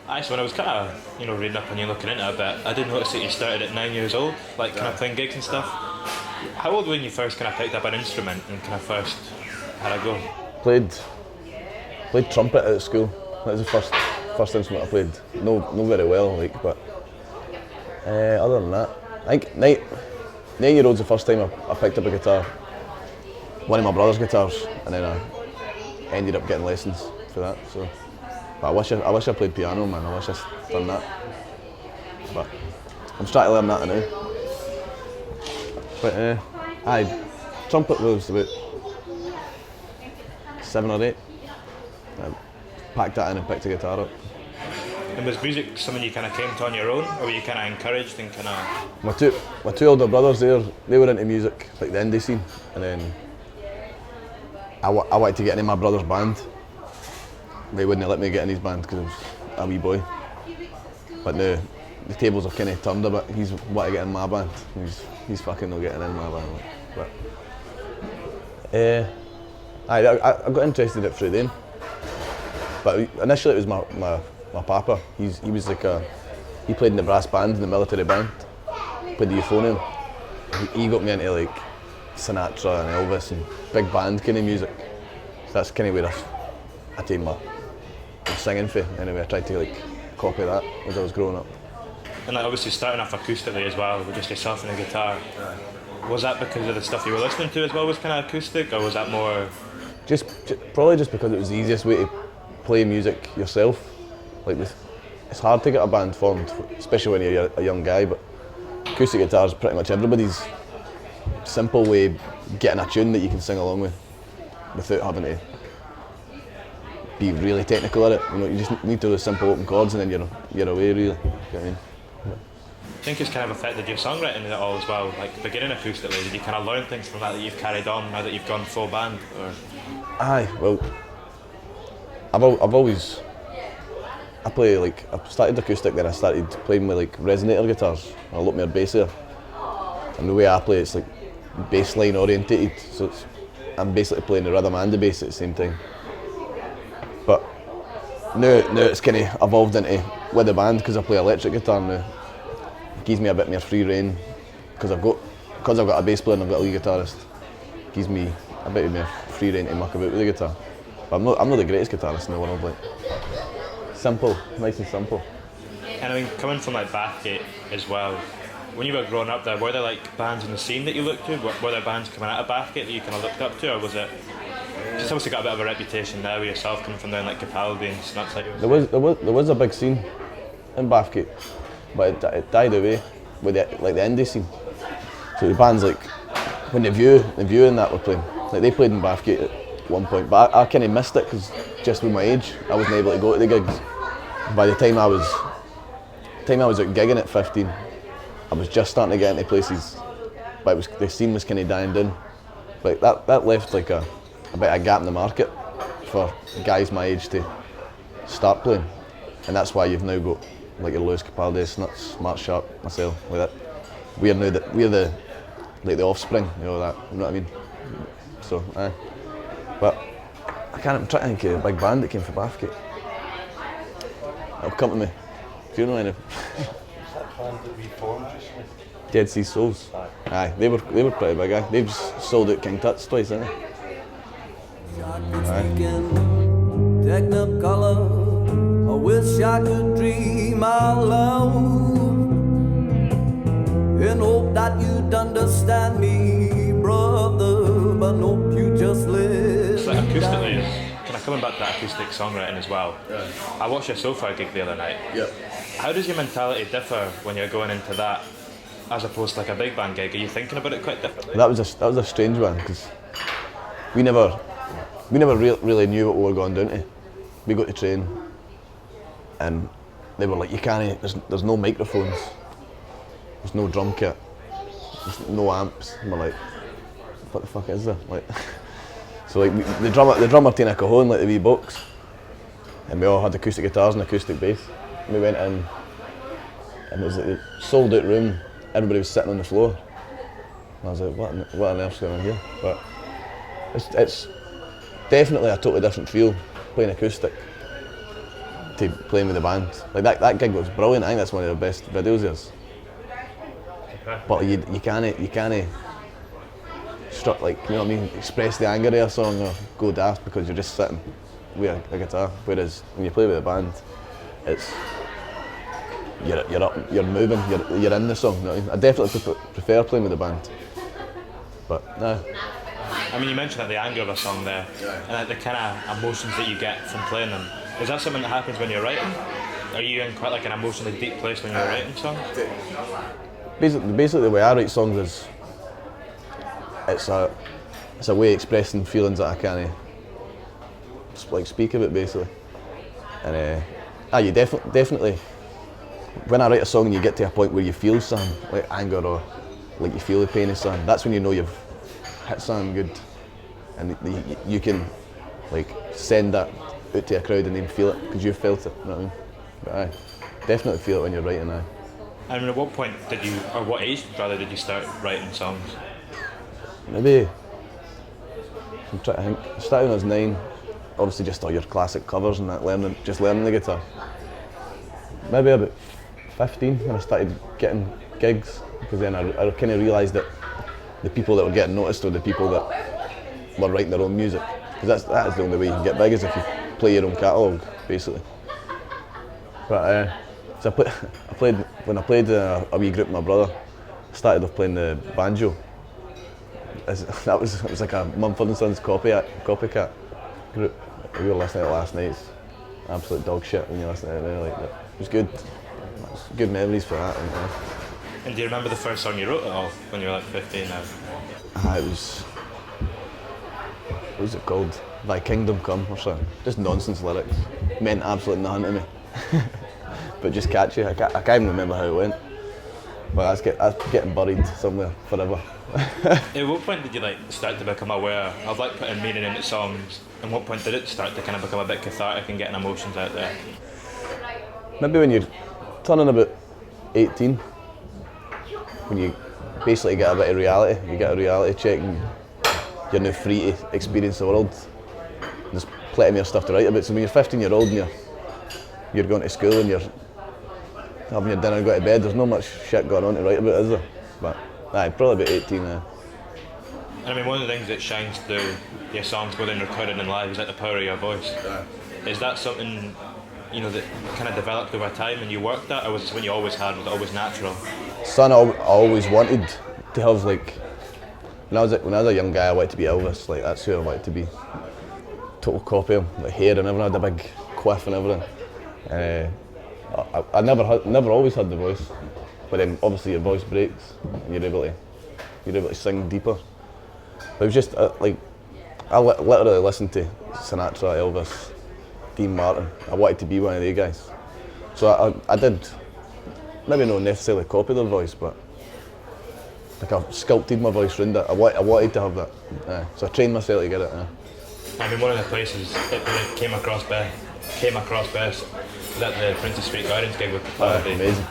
Actually, when I was kind of, reading up on you, looking into it a bit, I did notice that you started at 9 years old, like kind of playing gigs and stuff. How old were you when you first kind of picked up an instrument and kind of first had a go? Played trumpet at school. That was the first instrument I played. No very well, but other than that, I think 9 year old's the first time I picked up a guitar. One of my brother's guitars, and then I ended up getting lessons for that. So, but I wish I played piano, man. I wish I'd done that. But I'm trying to learn that now. But trumpet was about 7 or 8. I packed that in and picked a guitar up. And was music something you kind of came to on your own, or were you kind of encouraged and kind of? My two older brothers they were into music, like the indie scene, and then I wanted to get in my brother's band. They wouldn't let me get in his band because I was a wee boy. But now the tables have kind of turned a bit. He's wanting to get in my band. He's fucking not getting in my band. But I got interested in it through then. But initially it was my papa. He was like he played in the brass band in the military band. Played the euphonium. He got me into like Sinatra and Elvis and big band kind of music. So that's kind of where I take my singing for. Anyway, I tried to like copy that as I was growing up. And like obviously starting off acoustically as well, with just yourself and a guitar. Was that because of the stuff you were listening to as well was kind of acoustic, or was that more? Probably just because it was the easiest way to play music yourself. Like it's hard to get a band formed, especially when you're a young guy. But acoustic guitar is pretty much everybody's simple way of getting a tune that you can sing along with, without having to be really technical at it. You just need to do the simple open chords, and then you're away really. You know what I mean? I think it's kind of affected your songwriting at all as well. Like beginning acoustically, did you kind of learn things from that you've carried on now that you've gone full band? Or? Aye, well, I've always I started acoustic, then I started playing with like resonator guitars. I look more bassier, and the way I play it's like bass line orientated, so I'm basically playing the rhythm and the bass at the same time. But now it's kind of evolved into with the band, because I play electric guitar now. It gives me a bit more free rein because I've got a bass player and I've got a lead guitarist. It gives me a bit more free rein to muck about with the guitar. But I'm not the greatest guitarist in the world. Like simple, nice and simple. And I mean, coming from like Bathgate as well, when you were growing up there, were there like bands in the scene that you looked to? Were there bands coming out of Bathgate that you kind of looked up to, or was it? Just obviously got a bit of a reputation there with yourself coming from down like Capaldi and stuff like that. There was a big scene in Bathgate, but it died away with the indie scene. So the bands like when the View and that were playing, like they played in Bathgate at one point, but I kind of missed it because just with my age, I wasn't able to go to the gigs. By the time I was out gigging at 15, I was just starting to get into places, but the scene was kind of dying down. Like that left like a bit of a gap in the market for guys my age to start playing, and that's why you've now got like your Lewis Capaldi, Snuts, Mark Sharp, myself, like that. We're the offspring, you know what I mean? So, but I'm trying to think of a big band that came from Bathgate. It'll come to me. Do you know any? That band that we formed recently? Dead Sea Souls. Aye, they were pretty big. Aye. They've just sold out King Tut's twice, haven't they? Technicolor, I wish I could dream out loud and hope that you'd understand me, brother, but nope, you just live. It's like acoustically, kind of coming back to that acoustic songwriting as well. Yeah. I watched your So Far gig the other night. Yeah. How does your mentality differ when you're going into that as opposed to like a big band gig? Are you thinking about it quite differently? That was a strange one because we never really knew what we were going down to. We got to train, and they were like, "You can't. There's no microphones. There's no drum kit. There's no amps." And we're like, "What the fuck is there?" Like, so like the drummer taking a cajon like the wee box, and we all had acoustic guitars and acoustic bass. And we went in, and it was like a sold out room. Everybody was sitting on the floor, and I was like, "What on earth's going on here?" But it's definitely a totally different feel playing acoustic. to playing with the band. Like that gig was brilliant. I think that's one of the best videos there is. But you can't strut, like, you know what I mean, express the anger of a song or go daft because you're just sitting with a guitar. Whereas when you play with a band, it's you're up, you're moving, you're in the song. You know what I mean? I definitely prefer playing with a band. But no. I mean, you mentioned like the anger of a song there, and like the kind of emotions that you get from playing them. Is that something that happens when you're writing? Are you in quite like an emotionally deep place when you're writing songs? Basically, the way I write songs is it's a way of expressing feelings that I can't like speak of it basically. And you definitely when I write a song and you get to a point where you feel something like anger or like you feel the pain of something, that's when you know you've hit something good, and you can like send that out to a crowd and then feel it because you've felt it. You know what I mean? But aye, definitely feel it when you're writing. Aye. I mean, at what point did you, or what age rather, did you start writing songs? Maybe I'm trying to think. I started when I was 9. Obviously, just all your classic covers and that, learning the guitar. Maybe about 15 when I started getting gigs, because then I kind of realised that the people that were getting noticed were the people that were writing their own music. Because that is the only way you can get big, is if you play your own catalogue, basically. But so I played when I played a wee group with my brother. I started off playing the banjo. It was like a Mumford & Sons copycat group. We were listening to it last night. It's absolute dog shit when you listen to it now. Like, it was good. Good memories for that. And do you remember the first song you wrote at all when you were like 15 now? It was, what was it called? Thy Kingdom Come or something. Just nonsense lyrics. Meant absolutely nothing to me. But just catchy. I can't even remember how it went. But that's getting buried somewhere forever. At what point did you like start to become aware of like putting meaning into songs? And what point did it start to kind of become a bit cathartic and getting emotions out there? Maybe when you're turning about 18, when you basically get a bit of reality, you get a reality check and you're now free to experience the world. There's plenty more stuff to write about. So when you're 15-year-old and you're going to school and you're having your dinner and going to bed, there's not much shit going on to write about, is there? But probably about 18 now. And I mean, one of the things that shines through your songs, whether recorded and live, is like the power of your voice. Is that something, you know, that kind of developed over time and you worked at, or was it something you always had, was it always natural? Son, I always wanted to have, like, when I was a young guy, I wanted to be Elvis. Like, that's who I wanted to be. Total copy of him, like hair and everything. I had a big quiff and everything. I never always had the voice, but then obviously your voice breaks and you're able to sing deeper. But it was just like I literally listened to Sinatra, Elvis, Dean Martin. I wanted to be one of the guys, so I did maybe not necessarily copy their voice, but like I sculpted my voice around it. I wanted to have that, so I trained myself to get it. I mean, one of the places that really came across best was at the Princess Street Gardens gig with Capaldi. Amazing.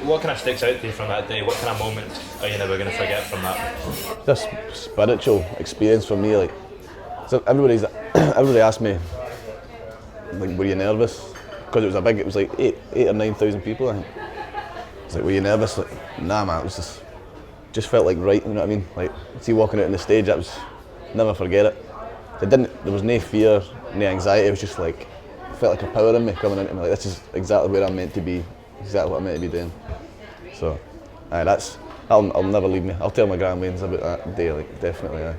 What kind of sticks out to you from that day? What kind of moments are you never going to forget from that? This spiritual experience for me, like, so everybody asked me, like, were you nervous? Because it was like 8,000 or 9,000 people, I think. It's like, were you nervous? Like, nah man, it was just felt like right, you know what I mean? Like, see walking out on the stage, that was, never forget it. There was no fear, no anxiety, it was just like, felt like a power in me coming into me, like this is exactly where I'm meant to be, exactly what I'm meant to be doing. So, I'll never leave me. I'll tell my grand Waynes about that day, like, definitely, aye.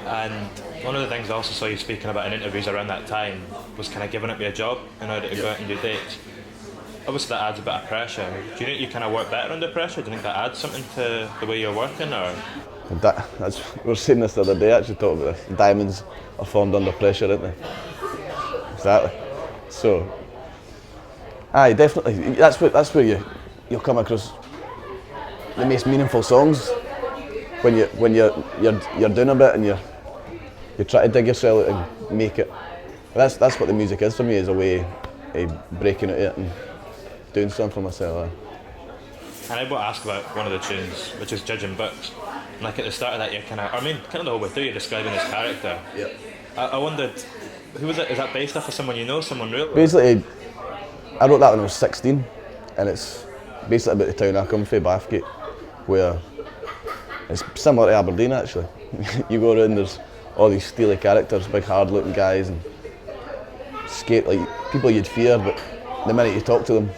And one of the things I also saw you speaking about in interviews around that time was kind of giving up your job in order to go out and do dates. Obviously that adds a bit of pressure. Do you think you kind of work better under pressure? Do you think that adds something to the way you're working, or? We were saying this the other day, actually talking about this. Diamonds are formed under pressure, aren't they? Exactly. So, aye, definitely. That's where you'll come across the most meaningful songs when you're doing a bit and you try to dig yourself out and make it. That's what the music is for me, is a way of breaking out it and doing something for myself. And I want to ask about one of the tunes, which is Judging Books. Like at the start of that, you're kind of the whole way through, you're describing his character. Yep. I wondered, Who was it? Is that based off of someone you know, someone real? Basically, I wrote that when I was 16, and it's basically about the town I come from, Bathgate, where it's similar to Aberdeen actually. You go around, there's all these steely characters, big hard-looking guys, and skate like people you'd fear, but the minute you talk to them,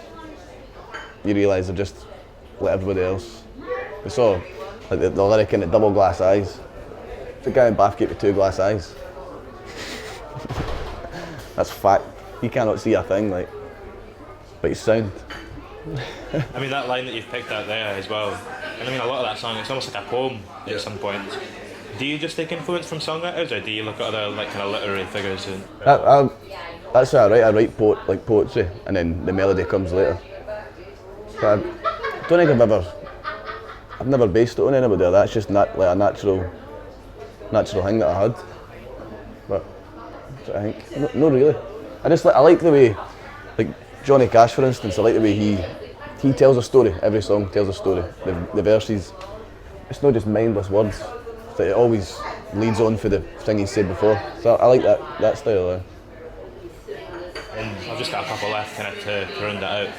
you realise they're just like everybody else. We saw like the lyric in the double glass eyes. It's a guy in Bathgate with 2 glass eyes. That's fact. He cannot see a thing, like, but he's sound. I mean, that line that you've picked out there as well, and I mean, a lot of that song, it's almost like a poem at some point. Do you just take influence from songwriters, or do you look at other like kind of literary figures? And That's how I write. I write poetry, and then the melody comes later. But I don't think I've never based it on anybody. That's just like a natural thing that I had. But I think no, really. I like the way, like Johnny Cash for instance. I like the way he tells a story. Every song tells a story. The verses, it's not just mindless words. It always leads on for the thing he said before. So I like that style there. And I've just got a couple left kind of to round that out.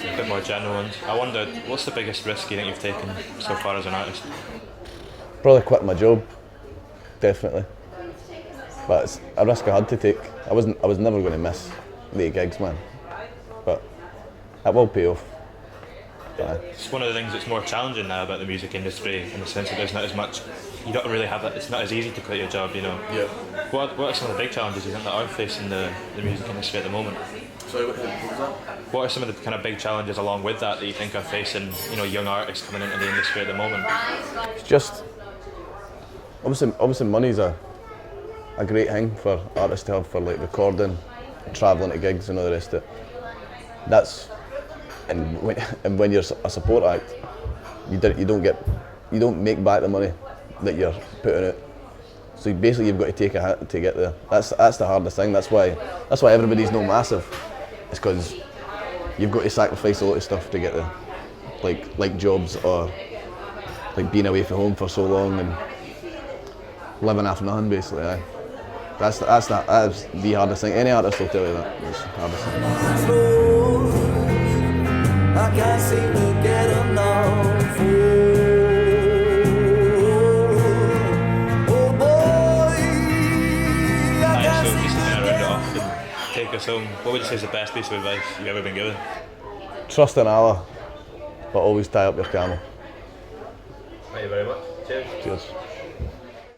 A bit more general ones. I wondered, what's the biggest risk you think you've taken so far as an artist? Probably quitting my job, definitely. But it's a risk I had to take. I was never going to miss the gigs, man. But it will pay off. It's one of the things that's more challenging now about the music industry, in the sense that there's not as much. You don't really have that. It's not as easy to quit your job, you know. Yeah. What are some of the big challenges you think that are facing the music industry at the moment? Sorry, what was that? What are some of the kind of big challenges along with that you think are facing, you know, young artists coming into the industry at the moment? It's just obviously money's a great thing for artists to have for like recording, travelling to gigs and all the rest of it. That's and when you're a support act, you don't make back the money that you're putting out. So basically you've got to take a hit to get there. That's the hardest thing. That's why everybody's no massive. It's because you've got to sacrifice a lot of stuff to get there, like jobs or like being away from home for so long and living off nothing basically. Aye. That's the hardest thing. Any artist will tell you that. It's the hardest thing. Slow, I can't seem to get enough. Oh boy, I Aye, can't so seem just to to kind of round get it off and take us home, what would you say is the best piece of advice you've ever been given? Trust in Allah, but always tie up your camel. Thank you very much. Cheers. Cheers.